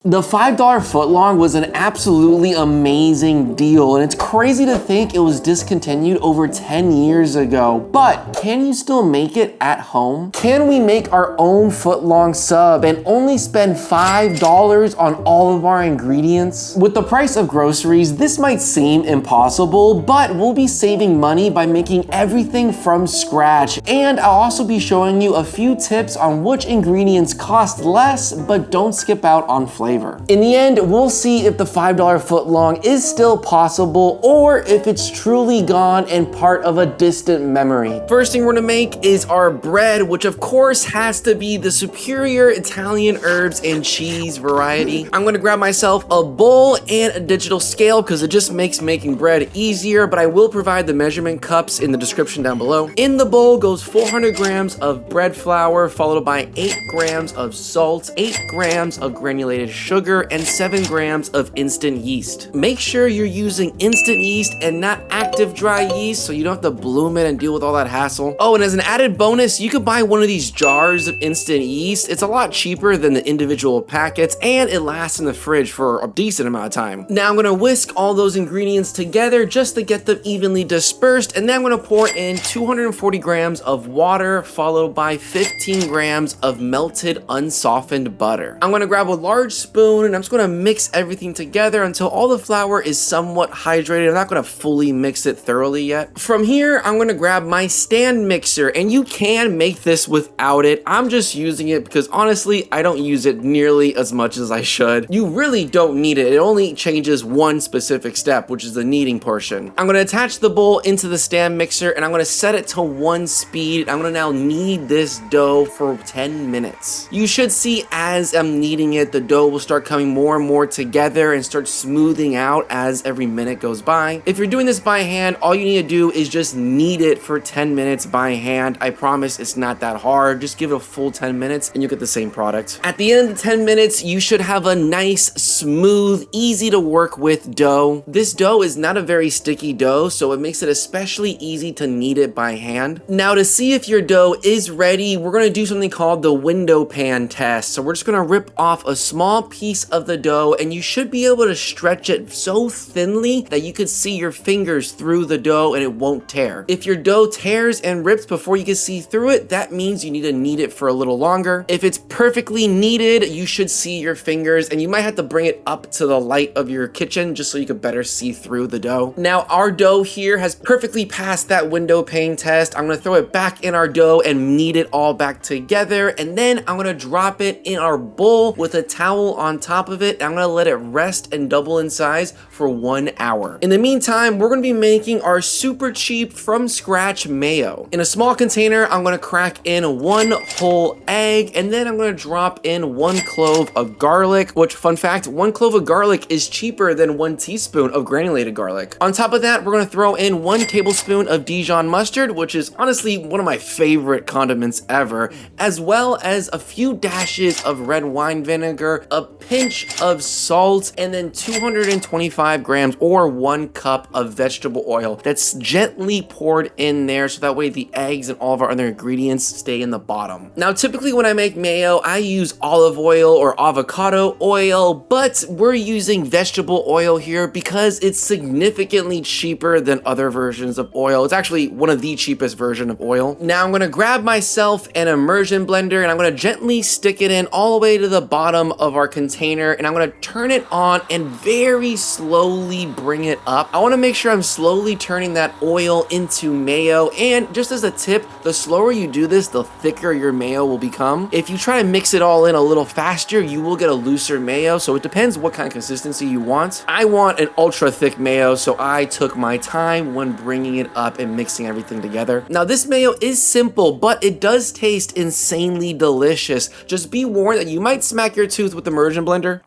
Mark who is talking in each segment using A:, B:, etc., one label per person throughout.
A: The $5 footlong was an absolutely amazing deal, and it's crazy to think it was discontinued over 10 years ago. But can you still make it at home? Can we make our own footlong sub and only spend $5 on all of our ingredients? With the price of groceries, this might seem impossible, but we'll be saving money by making everything from scratch. And I'll also be showing you a few tips on which ingredients cost less, but don't skip out on flavor. In the end, we'll see if the $5 footlong is still possible or if it's truly gone and part of a distant memory. First thing we're gonna make is our bread, which of course has to be the superior Italian herbs and cheese variety. I'm gonna grab myself a bowl and a digital scale because it just makes making bread easier, but I will provide the measurement cups in the description down below. In the bowl goes 400 grams of bread flour, followed by 8 grams of salt, 8 grams of granulated sugar, and 7 grams of instant yeast. Make sure you're using instant yeast and not active dry yeast so you don't have to bloom it and deal with all that hassle. Oh, and as an added bonus, you could buy one of these jars of instant yeast. It's a lot cheaper than the individual packets and it lasts in the fridge for a decent amount of time. Now I'm gonna whisk all those ingredients together just to get them evenly dispersed, and then I'm gonna pour in 240 grams of water followed by 15 grams of melted unsoftened butter. I'm gonna grab a large spoon and I'm just gonna mix everything together until all the flour is somewhat hydrated. I'm not gonna fully mix it thoroughly yet. From here, I'm gonna grab my stand mixer, and you can make this without it. I'm just using it because honestly, I don't use it nearly as much as I should. You really don't need it. It only changes one specific step, which is the kneading portion. I'm gonna attach the bowl into the stand mixer and I'm gonna set it to 1 speed. I'm gonna now knead this dough for 10 minutes. You should see as I'm kneading it, the dough will start coming more and more together and start smoothing out as every minute goes by. If you're doing this by hand, all you need to do is just knead it for 10 minutes by hand. I promise it's not that hard. Just give it a full 10 minutes and you get the same product. At the end of the 10 minutes, you should have a nice, smooth, easy to work with dough. This dough is not a very sticky dough, so it makes it especially easy to knead it by hand. Now to see if your dough is ready, we're gonna do something called the window pan test. So we're just gonna rip off a small piece of the dough and you should be able to stretch it so thinly that you could see your fingers through the dough and it won't tear. If your dough tears and rips before you can see through it, that means you need to knead it for a little longer. If it's perfectly kneaded, you should see your fingers and you might have to bring it up to the light of your kitchen just so you could better see through the dough. Now our dough here has perfectly passed that window pane test. I'm gonna throw it back in our dough and knead it all back together, and then I'm gonna drop it in our bowl with a towel on top of it. I'm gonna let it rest and double in size for 1 hour. In the meantime, we're gonna be making our super cheap from scratch mayo. In a small container, I'm gonna crack in 1 whole egg, and then I'm gonna drop in 1 clove of garlic, which, fun fact, 1 clove of garlic is cheaper than 1 teaspoon of granulated garlic. On top of that, we're gonna throw in 1 tablespoon of Dijon mustard, which is honestly one of my favorite condiments ever, as well as a few dashes of red wine vinegar, a pinch of salt, and then 225 grams or 1 cup of vegetable oil that's gently poured in there so that way the eggs and all of our other ingredients stay in the bottom. Now typically when I make mayo, I use olive oil or avocado oil, but we're using vegetable oil here because it's significantly cheaper than other versions of oil. It's actually one of the cheapest versions of oil. Now I'm gonna grab myself an immersion blender and I'm gonna gently stick it in all the way to the bottom of our container, and I'm gonna turn it on and very slowly bring it up. I wanna make sure I'm slowly turning that oil into mayo, and just as a tip, the slower you do this, the thicker your mayo will become. If you try to mix it all in a little faster, you will get a looser mayo, so it depends what kind of consistency you want. I want an ultra thick mayo, so I took my time when bringing it up and mixing everything together. Now this mayo is simple, but it does taste insanely delicious. Just be warned that you might smack your tooth with the immersion blender.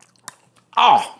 A: Oh,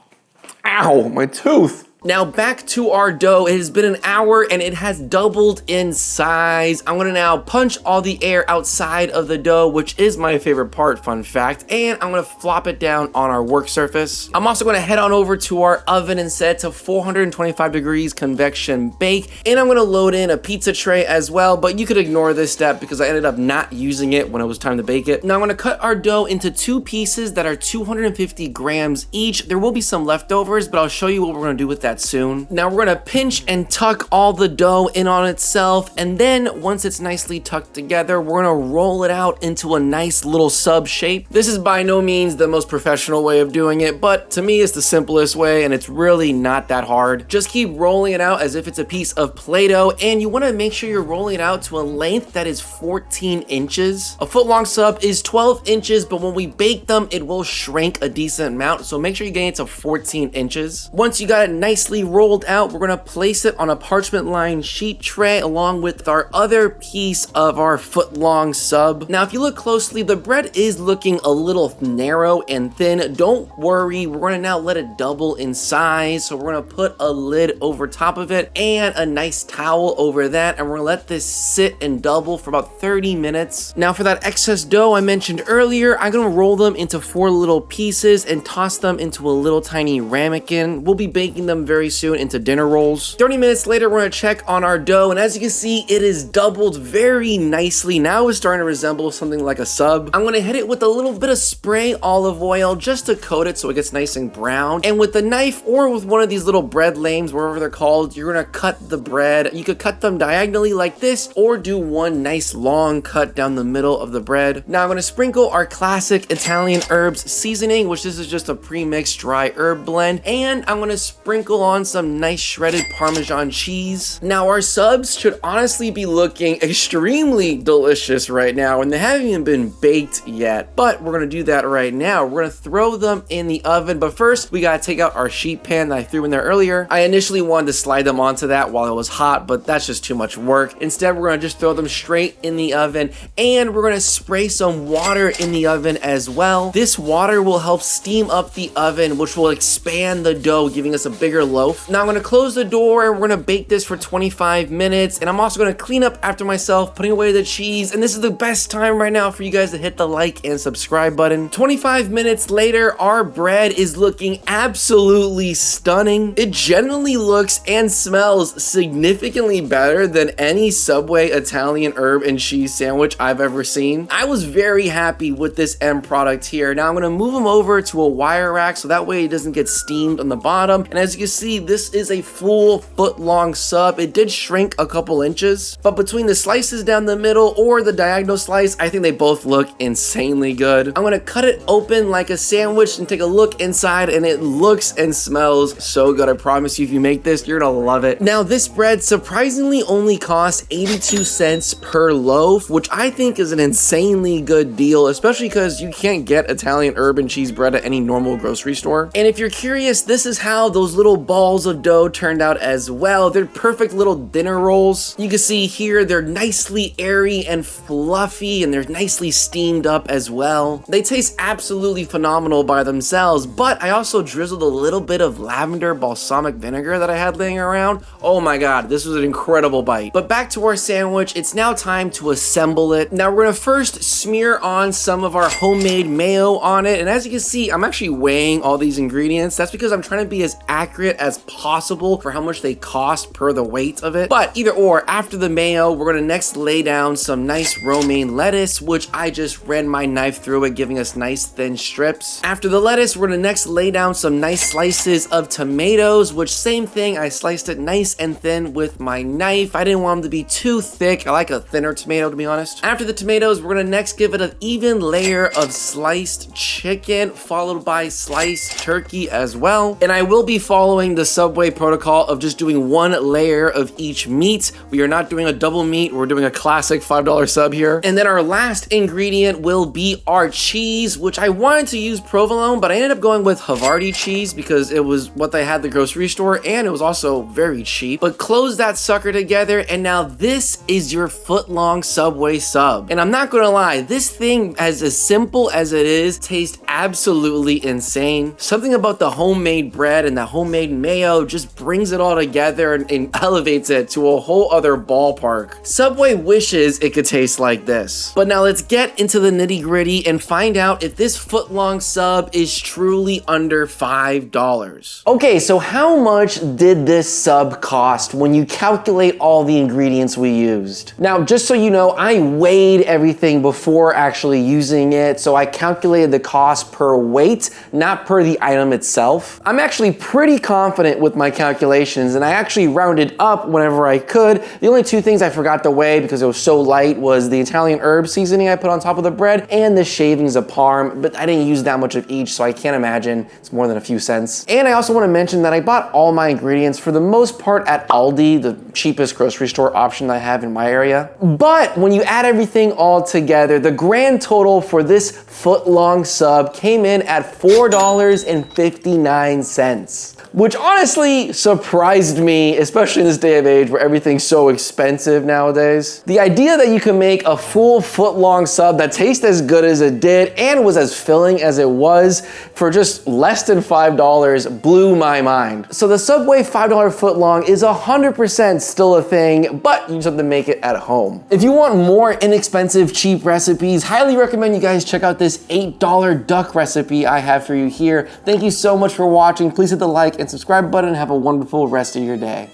A: ow, my tooth. Now back to our dough. It has been an hour and it has doubled in size. I'm gonna now punch all the air outside of the dough, which is my favorite part, fun fact, and I'm gonna flop it down on our work surface. I'm also gonna head on over to our oven and set it to 425 degrees convection bake, and I'm gonna load in a pizza tray as well, but you could ignore this step because I ended up not using it when it was time to bake it. Now I'm gonna cut our dough into 2 pieces that are 250 grams each. There will be some leftovers, but I'll show you what we're gonna do with that soon. Now we're gonna pinch and tuck all the dough in on itself, and then once it's nicely tucked together, we're gonna roll it out into a nice little sub shape. This is by no means the most professional way of doing it, but to me it's the simplest way, and it's really not that hard. Just keep rolling it out as if it's a piece of Play-Doh, and you wanna make sure you're rolling it out to a length that is 14 inches. A foot-long sub is 12 inches, but when we bake them, it will shrink a decent amount, so make sure you're getting it to 14 inches. Once you got it nicely rolled out, we're gonna place it on a parchment lined sheet tray along with our other piece of our foot-long sub. Now, if you look closely, the bread is looking a little narrow and thin. Don't worry, we're gonna now let it double in size, so we're gonna put a lid over top of it and a nice towel over that, and we're gonna let this sit and double for about 30 minutes. Now for that excess dough I mentioned earlier, I'm gonna roll them into 4 little pieces and toss them into a little tiny ramekin. We'll be baking them very soon into dinner rolls. 30 minutes later, we're gonna check on our dough, and as you can see, it is doubled very nicely. Now it's starting to resemble something like a sub. I'm gonna hit it with a little bit of spray olive oil just to coat it so it gets nice and brown. And with a knife or with one of these little bread lames, wherever they're called, you're gonna cut the bread. You could cut them diagonally like this, or do one nice long cut down the middle of the bread. Now I'm gonna sprinkle our classic Italian herbs seasoning, which this is just a pre-mixed dry herb blend, and I'm gonna sprinkle on some nice shredded Parmesan cheese. Now our subs should honestly be looking extremely delicious right now, and they haven't even been baked yet, but we're gonna do that right now. We're gonna throw them in the oven, but first we gotta take out our sheet pan that I threw in there earlier. I initially wanted to slide them onto that while it was hot, but that's just too much work. Instead, we're gonna just throw them straight in the oven, and we're gonna spray some water in the oven as well. This water will help steam up the oven, which will expand the dough, giving us a bigger loaf. Now I'm gonna close the door, and we're gonna bake this for 25 minutes, and I'm also gonna clean up after myself, putting away the cheese, and this is the best time right now for you guys to hit the like and subscribe button. 25 minutes later, our bread is looking absolutely stunning. It generally looks and smells significantly better than any Subway Italian herb and cheese sandwich I've ever seen. I was very happy with this end product here. Now I'm gonna move them over to a wire rack so that way it doesn't get steamed on the bottom. And as you can see, this is a full foot-long sub. It did shrink a couple inches, but between the slices down the middle or the diagonal slice, I think they both look insanely good. I'm gonna cut it open like a sandwich and take a look inside, and it looks and smells so good. I promise you, if you make this, you're gonna love it. Now this bread surprisingly only costs 82 cents per loaf, which I think is an insanely good deal, especially because you can't get Italian herb and cheese bread at any normal grocery store. And if you're curious, this is how those little balls of dough turned out as well. They're perfect little dinner rolls. You can see here they're nicely airy and fluffy, and they're nicely steamed up as well. They taste absolutely phenomenal by themselves, but I also drizzled a little bit of lavender balsamic vinegar that I had laying around. Oh my god, this was an incredible bite. But back to our sandwich, it's now time to assemble it. Now we're gonna first smear on some of our homemade mayo on it, and as you can see, I'm actually weighing all these ingredients. That's because I'm trying to be as accurate as possible for how much they cost per the weight of it. But either or, after the mayo, we're gonna next lay down some nice romaine lettuce, which I just ran my knife through it, giving us nice thin strips. After the lettuce, we're gonna next lay down some nice slices of tomatoes, which same thing, I sliced it nice and thin with my knife. I didn't want them to be too thick. I like a thinner tomato, to be honest. After the tomatoes, we're gonna next give it an even layer of sliced chicken, followed by sliced turkey as well. And I will be following the Subway protocol of just doing one layer of each meat. We are not doing a double meat, we're doing a classic $5 sub here. And then our last ingredient will be our cheese, which I wanted to use provolone, but I ended up going with Havarti cheese because it was what they had at the grocery store, and it was also very cheap. But close that sucker together, and now this is your foot-long Subway sub. And I'm not gonna lie, this thing, as simple as it is, tastes absolutely insane. Something about the homemade bread and the homemade mayo just brings it all together and elevates it to a whole other ballpark. Subway wishes it could taste like this. But now let's get into the nitty-gritty and find out if this footlong sub is truly under $5. Okay, so how much did this sub cost when you calculate all the ingredients we used? Now, just so you know, I weighed everything before actually using it, so I calculated the cost per weight, not per the item itself. I'm actually pretty confident with my calculations, and I actually rounded up whenever I could. The only two things I forgot to weigh because it was so light was the Italian herb seasoning I put on top of the bread and the shavings of parm, but I didn't use that much of each, so I can't imagine it's more than a few cents. And I also want to mention that I bought all my ingredients for the most part at Aldi, the cheapest grocery store option I have in my area. But when you add everything all together, the grand total for this footlong sub came in at $4.59, which honestly surprised me, especially in this day of age where everything's so expensive nowadays. The idea that you can make a full footlong sub that tastes as good as it did and was as filling as it was for just less than $5 blew my mind. So the Subway $5 footlong is 100% still a thing, but you just have to make it at home. If you want more inexpensive, cheap recipes, highly recommend you guys check out this $8 duck recipe I have for you here. Thank you so much for watching. Please hit the like and subscribe button and have a wonderful rest of your day.